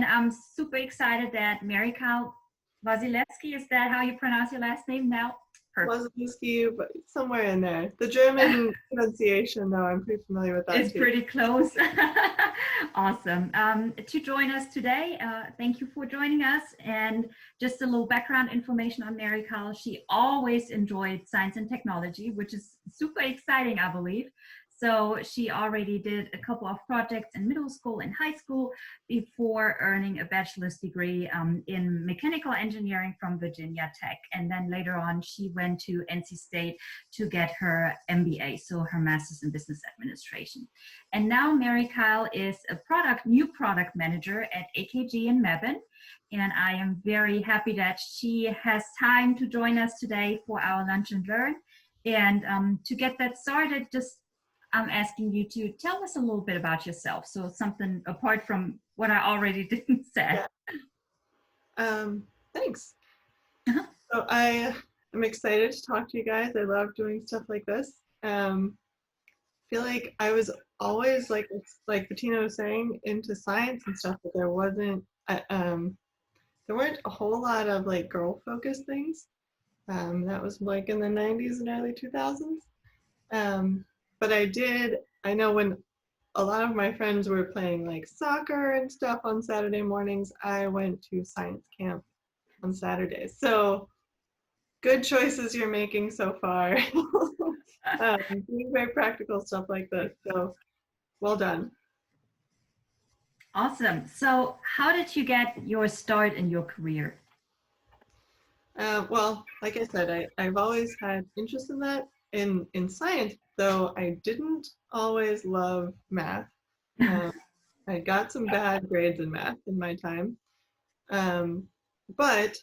I'm super excited that Kyle Wasilewski, is that how you pronounce your last name now? Perfect. Wasilewski, but somewhere in there. The German pronunciation, though, I'm pretty familiar with that It's too. pretty close. Awesome. To join us today, thank you for joining us. And just a little background information on Kyle. She always enjoyed science and technology, which is super exciting, I believe. So she already did a couple of projects in middle school and high school before earning a bachelor's degree in mechanical engineering from Virginia Tech. And then later on, she went to NC State to get her MBA, so her master's in business administration. And now Kyle is a new product manager at AKG in Mebane. And I am very happy that she has time to join us today for our Lunch and Learn. And to get that started, I'm asking you to tell us a little bit about yourself. So something apart from what I already didn't say. Yeah. Thanks. So I am excited to talk to you guys. I love doing stuff like this. Feel like I was always like Bettina was saying, into science and stuff, but there weren't a whole lot of like girl focused things. That was like in the 90s and early 2000s. But I know when a lot of my friends were playing like soccer and stuff on Saturday mornings, I went to science camp on Saturdays. So good choices you're making so far. Doing very practical stuff like this. So well done. Awesome. So how did you get your start in your career? Well, like I said, I've always had interest in that. In science, though, I didn't always love math. I got some bad grades in math in my time. But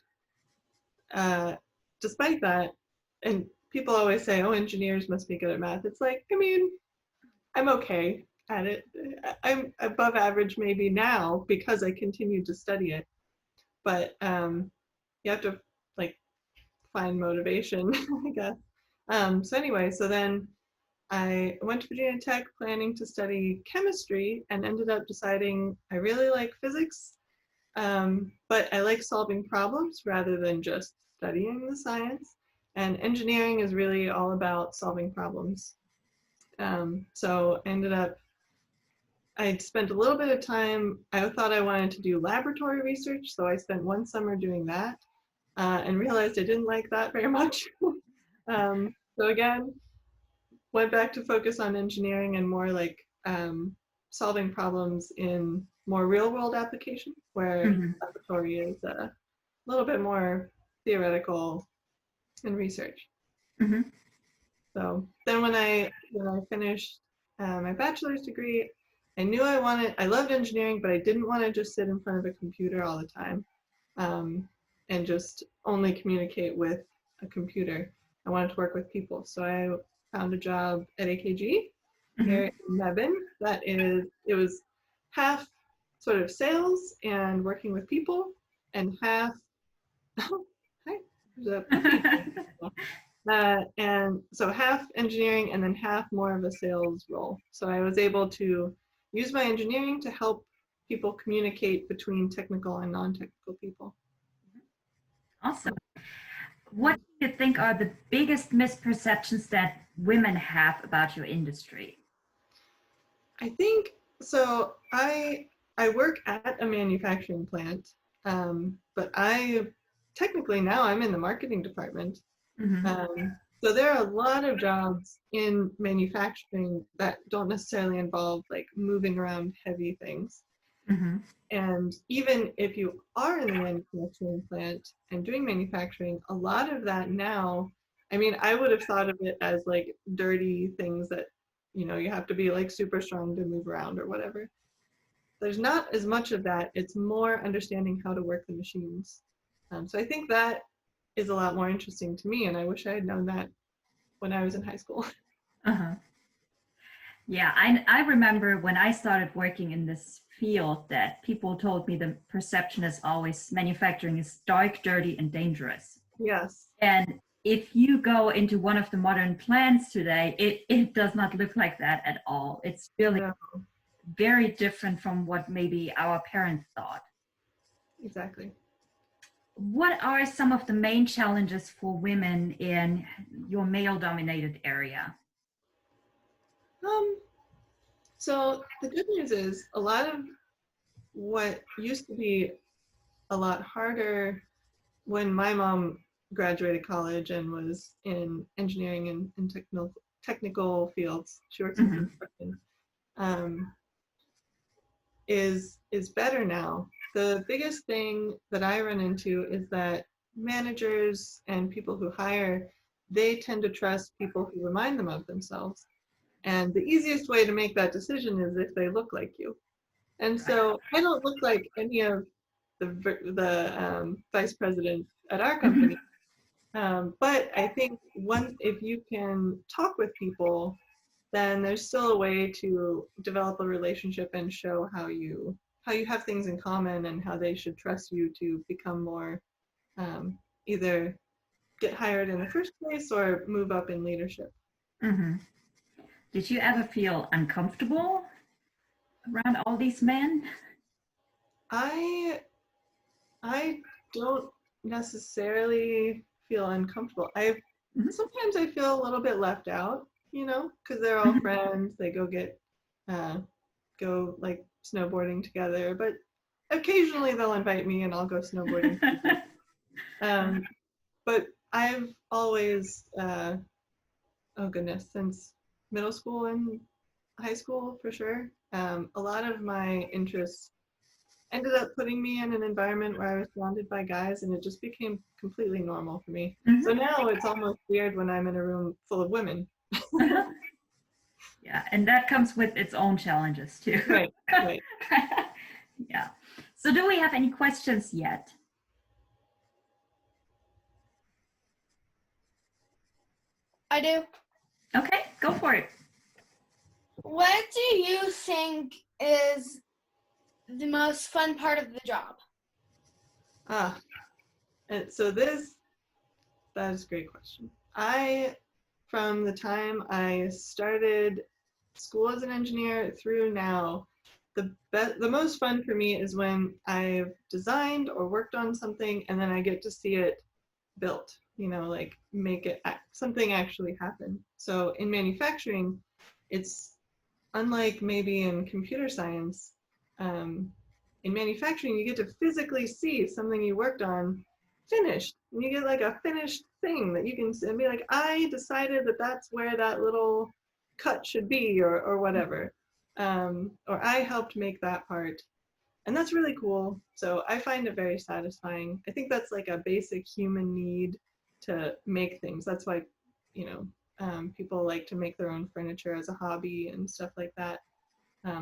despite that, and people always say, oh, engineers must be good at math. It's like, I mean, I'm okay at it. I'm above average maybe now because I continued to study it. But you have to like find motivation, I guess. So anyway, so then I went to Virginia Tech planning to study chemistry and ended up deciding I really like physics, but I like solving problems rather than just studying the science. And engineering is really all about solving problems. So I spent a little bit of time, I thought I wanted to do laboratory research, so I spent one summer doing that and realized I didn't like that very much. So again, went back to focus on engineering and more like solving problems in more real world applications where laboratory is a little bit more theoretical and research. So then when I finished my bachelor's degree, I knew I loved engineering, but I didn't want to just sit in front of a computer all the time and just only communicate with a computer. I wanted to work with people. So I found a job at AKG here in Mebane. It was half sort of sales and working with people, and half, hi, there's a and so half engineering and then half more of a sales role. So I was able to use my engineering to help people communicate between technical and non-technical people. Awesome. What do you think are the biggest misperceptions that women have about your industry? I think so. I work at a manufacturing plant, but technically now I'm in the marketing department. So there are a lot of jobs in manufacturing that don't necessarily involve like moving around heavy things. And even if you are in the manufacturing plant and doing manufacturing, a lot of that now, I mean, I would have thought of it as like dirty things that, you have to be like super strong to move around or whatever. There's not as much of that. It's more understanding how to work the machines. So I think that is a lot more interesting to me, and I wish I had known that when I was in high school. Yeah, I remember when I started working in this field that people told me the perception is always manufacturing is dark, dirty, and dangerous. Yes. And if you go into one of the modern plants today, it does not look like that at all. It's really very different from what maybe our parents thought. exactly. What are some of the main challenges for women in your male-dominated area? Um, so the good news is a lot of what used to be a lot harder when my mom graduated college and was in engineering and technical fields, she works in Mm-hmm. construction, um, is better now. The biggest thing that I run into is that managers and people who hire, they tend to trust people who remind them of themselves. And the easiest way to make that decision is if they look like you. And so I don't look like any of the vice presidents at our Mm-hmm. company. But I think if you can talk with people, then there's still a way to develop a relationship and show how you have things in common and how they should trust you to become more um, either get hired in the first place or move up in leadership. Mm-hmm. Did you ever feel uncomfortable around all these men? I I don't necessarily feel uncomfortable. I Mm-hmm. sometimes I feel a little bit left out, because they're all friends. They uh, go like snowboarding together, but occasionally they'll invite me and I'll go snowboarding. Um, but I've always, oh goodness, since middle school and high school for sure, a lot of my interests ended up putting me in an environment where I was surrounded by guys, and it just became completely normal for me. So Mm-hmm. now it's almost weird when I'm in a room full of women. Yeah, and that comes with its own challenges too. Right, right. Yeah. So do we have any questions yet? I do. Okay, go for it. What do you think is the most fun part of the job? Ah, and so that is a great question. From the time I started school as an engineer through now, the most fun for me is when I've designed or worked on something and then I get to see it built, like make it something actually happen. So in manufacturing, it's unlike maybe in computer science. Um, in manufacturing, you get to physically see something you worked on finished. And you get like a finished thing that you can be like, I decided that that's where that little cut should be, or whatever. Or I helped make that part. And that's really cool. So I find it very satisfying. I think that's like a basic human need to make things. That's why, people like to make their own furniture as a hobby and stuff like that,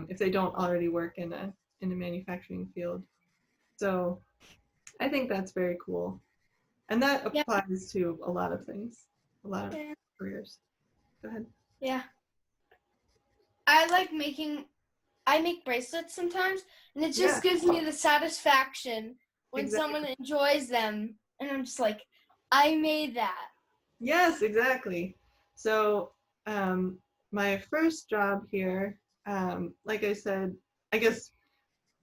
if they don't already work in a manufacturing field. So I think that's very cool. And that Yeah. applies to a lot of things, a lot of Yeah. careers. Go ahead. Yeah. I make bracelets sometimes, and it Yeah, just gives me the satisfaction when exactly. someone enjoys them, and I'm just like, I made that. Yes, exactly. So my first job here, like I said, I guess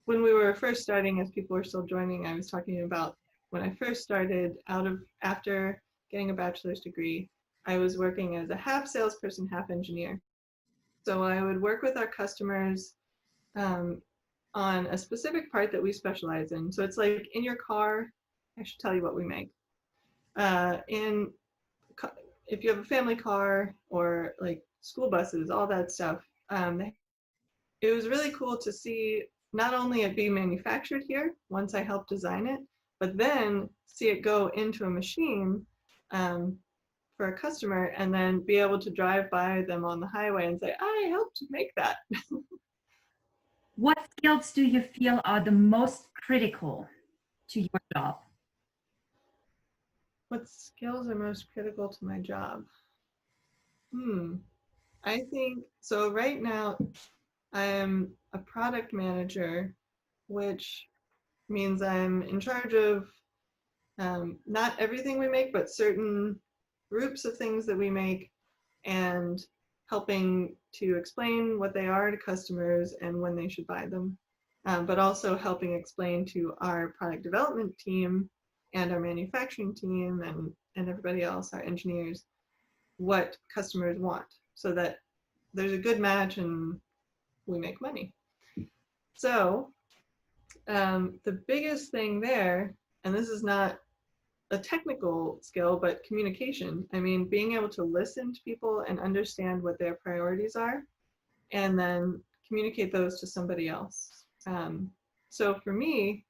when we were first starting, as people were still joining, I was talking about when I first started after getting a bachelor's degree, I was working as a half salesperson, half engineer. So I would work with our customers um, on a specific part that we specialize in. So it's like in your car, I should tell you what we make. In if you have a family car or like school buses, all that stuff, it was really cool to see not only it be manufactured here once I helped design it, but then see it go into a machine um, for a customer and then be able to drive by them on the highway and say, I helped make that. What skills do you feel are the most critical to your job? What skills are most critical to my job? I think so. Right now, I am a product manager, which means I'm in charge of not everything we make, but certain groups of things that we make and helping to explain what they are to customers and when they should buy them. but also helping explain to our product development team and our manufacturing team and everybody else, our engineers, what customers want so that there's a good match and we make money. So the biggest thing there, and this is not a technical skill, but communication. I mean, being able to listen to people and understand what their priorities are, and then communicate those to somebody else. So for me,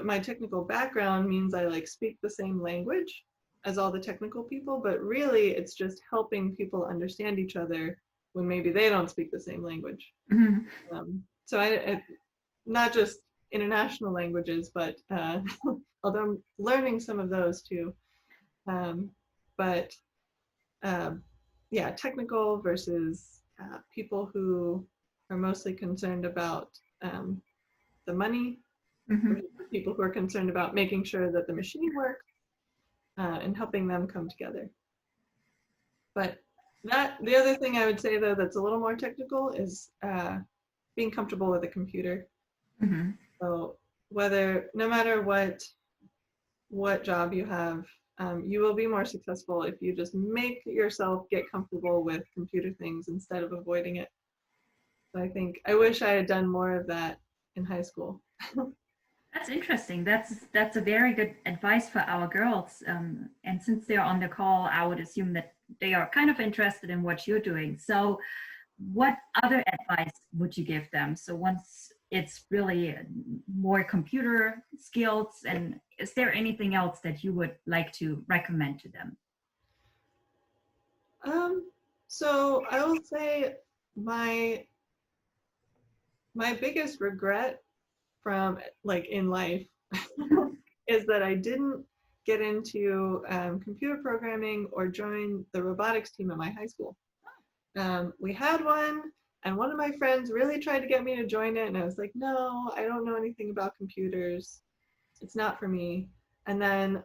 my technical background means I like speak the same language as all the technical people, but really it's just helping people understand each other when maybe they don't speak the same language. So I not just international languages, but although I'm learning some of those too. But yeah, technical versus people who are mostly concerned about the money, versus people who are concerned about making sure that the machine works and helping them come together. But the other thing I would say though that's a little more technical is being comfortable with a computer. So no matter what job you have, you will be more successful if you just make yourself get comfortable with computer things instead of avoiding it. So I wish I had done more of that in high school. That's interesting. That's a very good advice for our girls. And since they're on the call, I would assume that they are kind of interested in what you're doing. So what other advice would you give them? So once it's really more computer skills, and is there anything else that you would like to recommend to them? So I will say my biggest regret from like in life is that I didn't get into computer programming or join the robotics team at my high school. We had one, and one of my friends really tried to get me to join it, and I was like, no, I don't know anything about computers. It's not for me. And then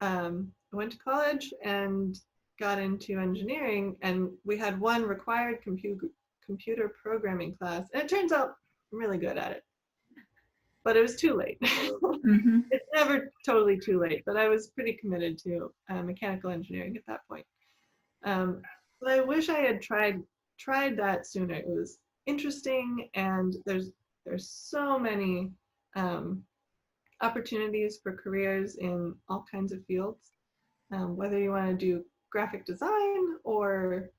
I went to college and got into engineering, and we had one required computer programming class, and it turns out I'm really good at it. But it was too late. It's never totally too late, but I was pretty committed to mechanical engineering at that point. But I wish I had tried that sooner. It was interesting, and there's so many opportunities for careers in all kinds of fields. Whether you want to do graphic design or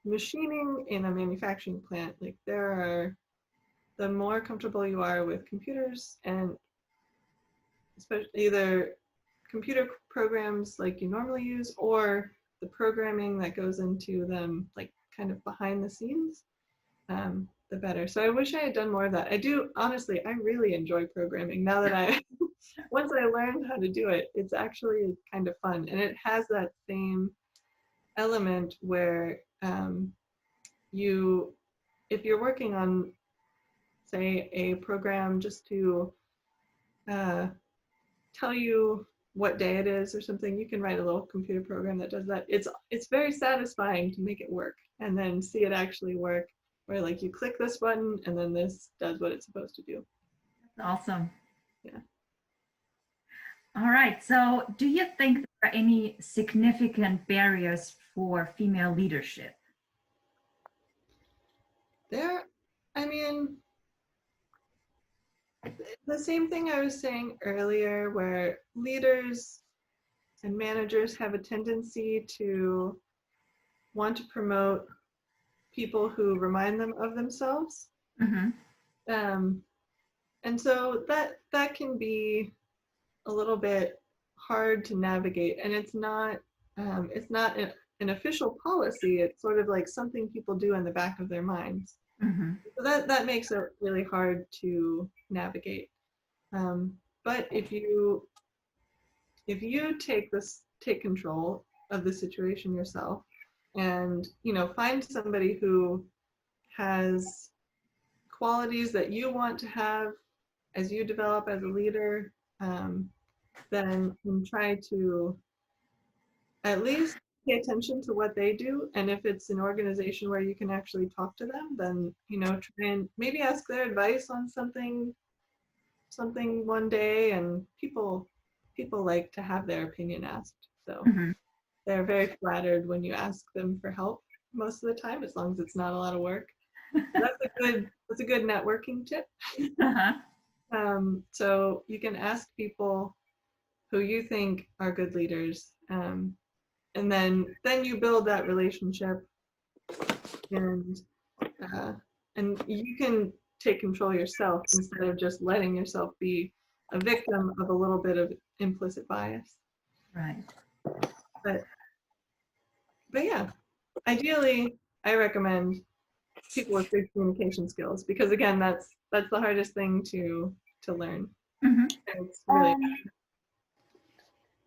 machining in a manufacturing plant, like the more comfortable you are with computers, and especially either computer programs like you normally use or the programming that goes into them, like kind of behind the scenes, the better. So I wish I had done more of that. I do, honestly, I really enjoy programming now that once I learned how to do it, it's actually kind of fun. And it has that same element where if you're working on, say, a program just to tell you what day it is or something, you can write a little computer program that does that. It's very satisfying to make it work and then see it actually work, where like you click this button and then this does what it's supposed to do. Awesome. Yeah. All right. So do you think there are any significant barriers for female leadership? I mean, the same thing I was saying earlier, where leaders and managers have a tendency to want to promote people who remind them of themselves. And so that can be a little bit hard to navigate, and it's not an official policy. It's sort of like something people do in the back of their minds. So that makes it really hard to navigate. But if you take control of the situation yourself, and find somebody who has qualities that you want to have as you develop as a leader, then try to at least pay attention to what they do, and if it's an organization where you can actually talk to them, then try and maybe ask their advice on something one day. And people like to have their opinion asked, so Mhm. they're very flattered when you ask them for help most of the time, as long as it's not a lot of work. That's a good networking tip. Uh-huh. So you can ask people who you think are good leaders, and then you build that relationship, and uh, and you can take control yourself instead of just letting yourself be a victim of a little bit of implicit bias. Right. But yeah, ideally, I recommend people with good communication skills, because again, that's the hardest thing to learn. Mhm. And it's really Um,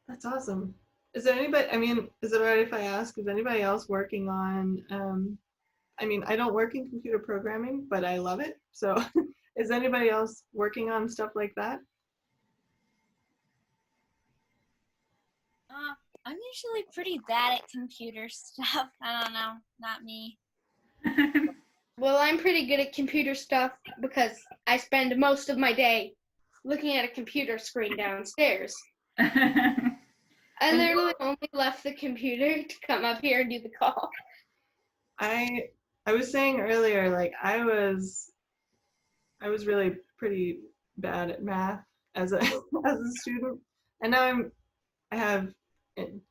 that's awesome. Is there anybody? I mean, is it alright if I ask? Is anybody else working on? I mean, I don't work in computer programming, but I love it. So, is anybody else working on stuff like that? I'm usually pretty bad at computer stuff. I don't know, not me. well, I'm pretty good at computer stuff because I spend most of my day looking at a computer screen downstairs. I And literally only left the computer to come up here and do the call. I was saying earlier, like I was really pretty bad at math as a as a student, and now I have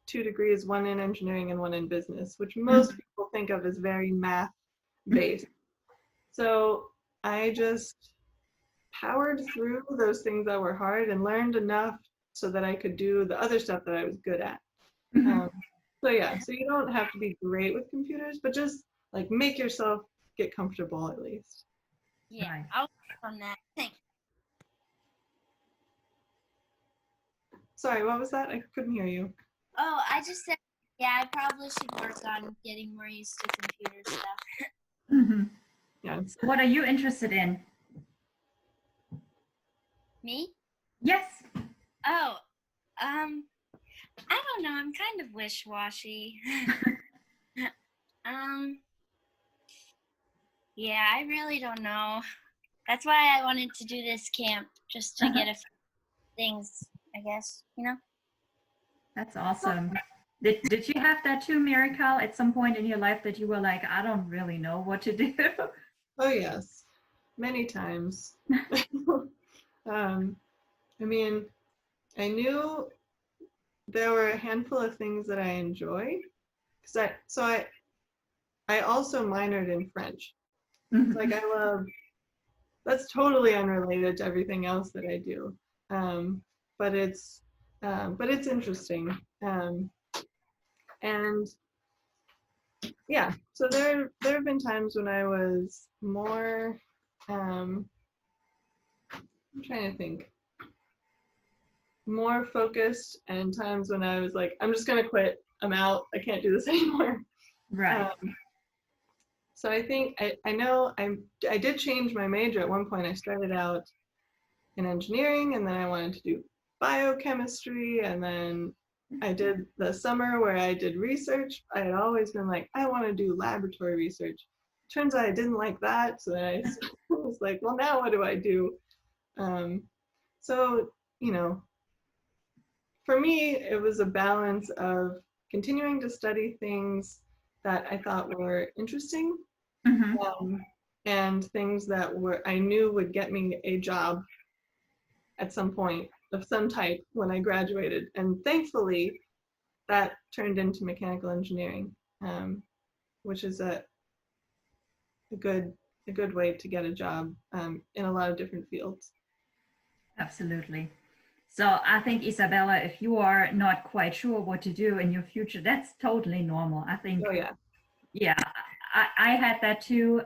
2 degrees, one in engineering and one in business, which most people think of as very math based. So I just powered through those things that were hard and learned enough so that I could do the other stuff that I was good at. Mhm. So yeah, so you don't have to be great with computers, but just like make yourself get comfortable at least. Yeah, Right. I'll work on that. Thanks. Sorry, what was that? I couldn't hear you. Oh, I just said, yeah, I probably should work on getting more used to computer stuff. Mhm. Yeah. So what are you interested in? Me? Yes. Oh, I don't know. I'm kind of wish-washy. um, yeah, I really don't know. That's why I wanted to do this camp, just to get a few things, I guess, you know? That's awesome. Did you have that too, Mary Kyle, at some point in your life that you were like, I don't really know what to do? Oh yes, many times. I mean, I knew there were a handful of things that I enjoyed, because I also minored in French. Like I love, that's totally unrelated to everything else that I do, um, but it's interesting, and yeah. So there have been times when I was more, I'm trying to think, more focused, and times when I was like, I'm just gonna quit. I'm out. I can't do this anymore. Right. So I think I know I did change my major at one point. I started out in engineering, and then I wanted to do biochemistry, and then I did the summer where I did research. I had always been like, I want to do laboratory research. Turns out I didn't like that, so then I was like, well, now what do I do? Um, so for me, it was a balance of continuing to study things that I thought were interesting, Mhm. and things that I knew would get me a job at some point of some type when I graduated. And thankfully, that turned into mechanical engineering, which is a good way to get a job, in a lot of different fields. Absolutely. So I think, Isabella, if you are not quite sure what to do in your future, that's totally normal. I think, Oh yeah. yeah, I had that too,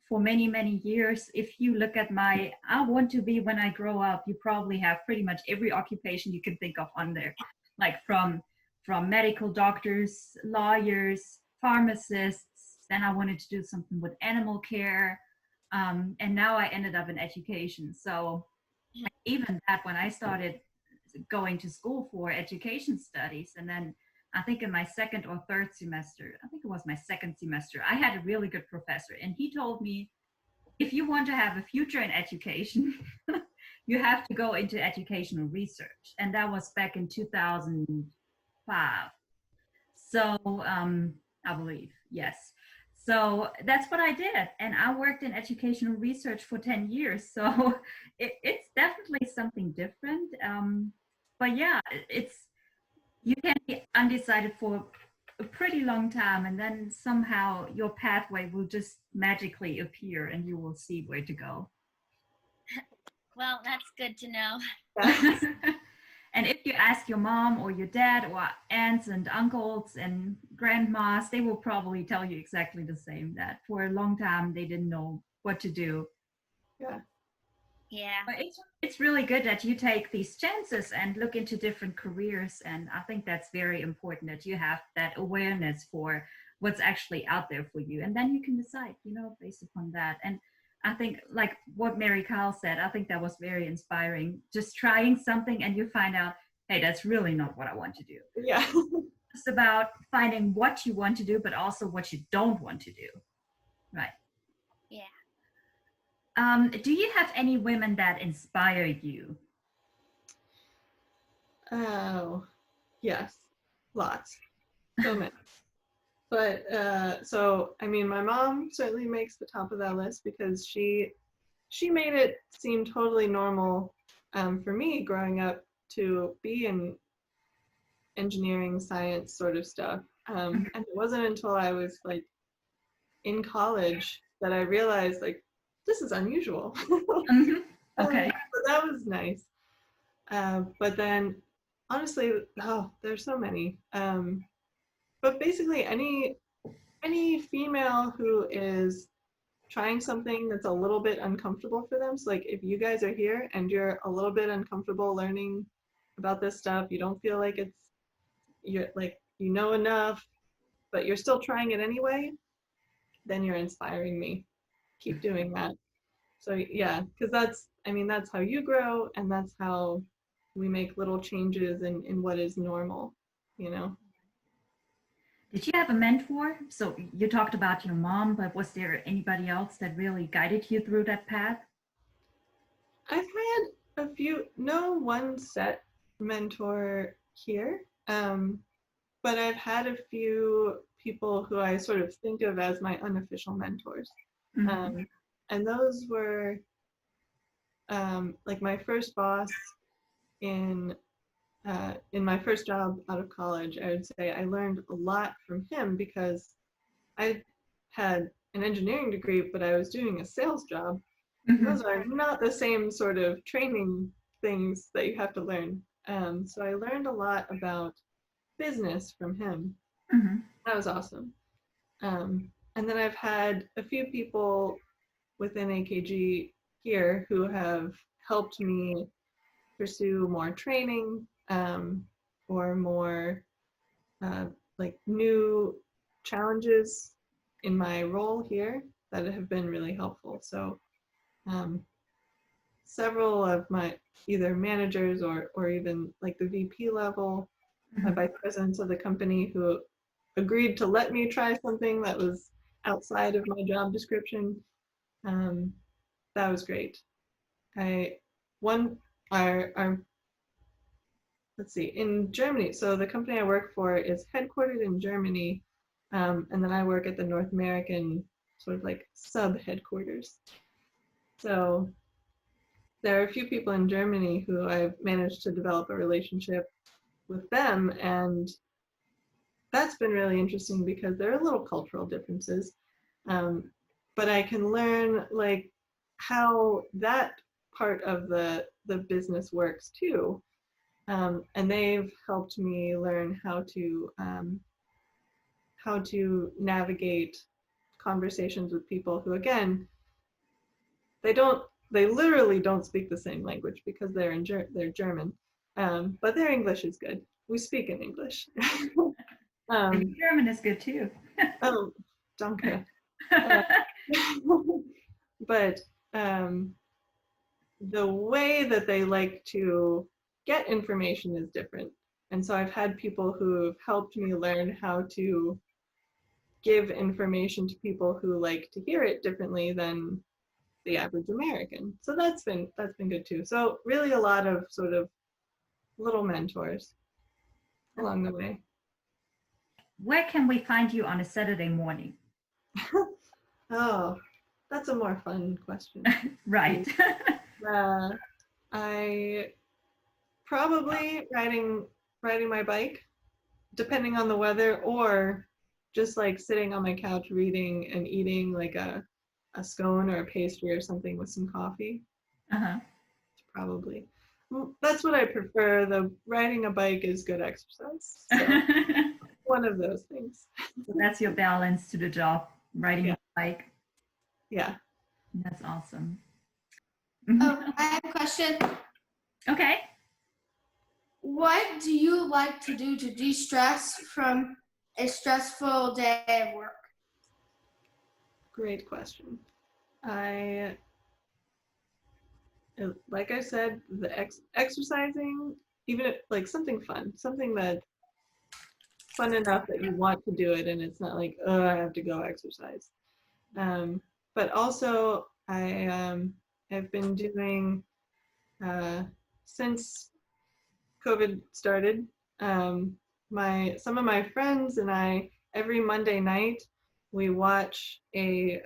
for many, many years. If you look at my, I want to be when I grow up, you probably have pretty much every occupation you can think of on there, like from medical doctors, lawyers, pharmacists. Then I wanted to do something with animal care, and now I ended up in education. So even that, when I started going to school for education studies, and then I think in my second or third semester, I think it was my second semester, I had a really good professor, and he told me, if you want to have a future in education, you have to go into educational research. And that was back in 2005. So I believe, yes. So that's what I did. And I worked in educational research for 10 years. So it's definitely something different. But yeah, it's, you can be undecided for a pretty long time, and then somehow your pathway will just magically appear and you will see where to go. Well, that's good to know. Yeah. And if you ask your mom or your dad or aunts and uncles and grandmas, they will probably tell you exactly the same, that for a long time they didn't know what to do. Yeah. Yeah. But it's really good that you take these chances and look into different careers. And I think that's very important, that you have that awareness for what's actually out there for you. And then you can decide, based upon that. And I think, like what Mary Kyle said, I think that was very inspiring. Just trying something and you find out, hey, that's really not what I want to do. Yeah. It's about finding what you want to do, but also what you don't want to do. Right. Yeah. Do you have any women that inspire you? Oh, yes, lots, so many. But so I mean, my mom certainly makes the top of that list because she made it seem totally normal for me growing up to be in engineering, science sort of stuff. And it wasn't until I was like in college that I realized like this is unusual. Mm-hmm. Okay. So that was nice. But then honestly, there's so many. But basically any female who is trying something that's a little bit uncomfortable for them. So like if you guys are here and you're a little bit uncomfortable learning about this stuff, you don't feel like you're like you know enough, but you're still trying it anyway, then you're inspiring me. Keep doing that. So yeah, because that's how you grow, and that's how we make little changes in what is normal, you know. Did you have a mentor? So you talked about your mom, but was there anybody else that really guided you through that path? I've had a few, no one set mentor here, but I've had a few people who I sort of think of as my unofficial mentors. Mm-hmm. And those were like my first boss in my first job out of college. I would say I learned a lot from him because I had an engineering degree, but I was doing a sales job. Mm-hmm. Those are not the same sort of training things that you have to learn. So I learned a lot about business from him. Mm-hmm. That was awesome. And then I've had a few people within AKG here who have helped me pursue more training or more like new challenges in my role here that have been really helpful. So several of my either managers or even like the VP level, vice presidents of the company who agreed to let me try something that was outside of my job description. That was great. Our let's see, in Germany. So the company I work for is headquartered in Germany, and then I work at the North American sort of like sub headquarters. So there are a few people in Germany who I've managed to develop a relationship with them, and that's been really interesting because there are little cultural differences, but I can learn like how that part of the business works too. And they've helped me learn how to navigate conversations with people who, again, they literally don't speak the same language because they're German, but their English is good. We speak in English. German is good too. Oh, danke. But the way that they like to get information is different. And so I've had people who have helped me learn how to give information to people who like to hear it differently than the average American. So that's been good too. So really a lot of sort of little mentors along the way. Where can we find you on a Saturday morning? Oh, that's a more fun question. Right. I probably riding my bike, depending on the weather, or just like sitting on my couch reading and eating like a scone or a pastry or something with some coffee. Uh-huh. Probably. That's what I prefer. The riding a bike is good exercise. So one of those things. So that's your balance to the job, riding Yeah. a bike. Yeah. That's awesome. Oh, I have a question. Okay. What do you like to do to de-stress from a stressful day of work? Great question. Like I said, the exercising, even if, like something fun, something that fun enough that you want to do it, and it's not like, oh, I have to go exercise. But also, I have been doing since COVID started. Some of my friends and I, every Monday night, we watch a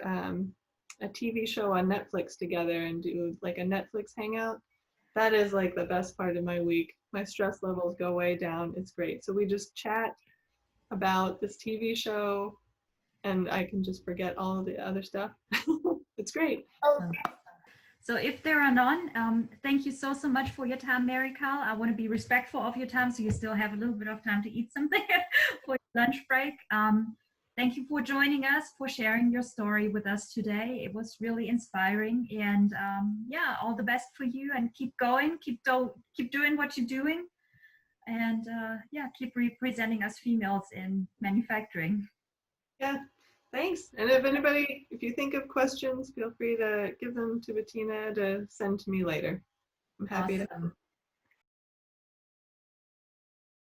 TV show on Netflix together and do like a Netflix hangout. That is like the best part of my week. My stress levels go way down. It's great. So we just chat about this TV show and I can just forget all of the other stuff. It's great. So if there are none, thank you so much for your time, Mary Kyle. I want to be respectful of your time so you still have a little bit of time to eat something for your lunch break. Thank you for joining us, for sharing your story with us today. It was really inspiring, and yeah, all the best for you, and keep going, keep doing what you're doing, and yeah, keep representing us females in manufacturing. Yeah, thanks. And if you think of questions, feel free to give them to Bettina to send to me later. I'm happy to. Awesome.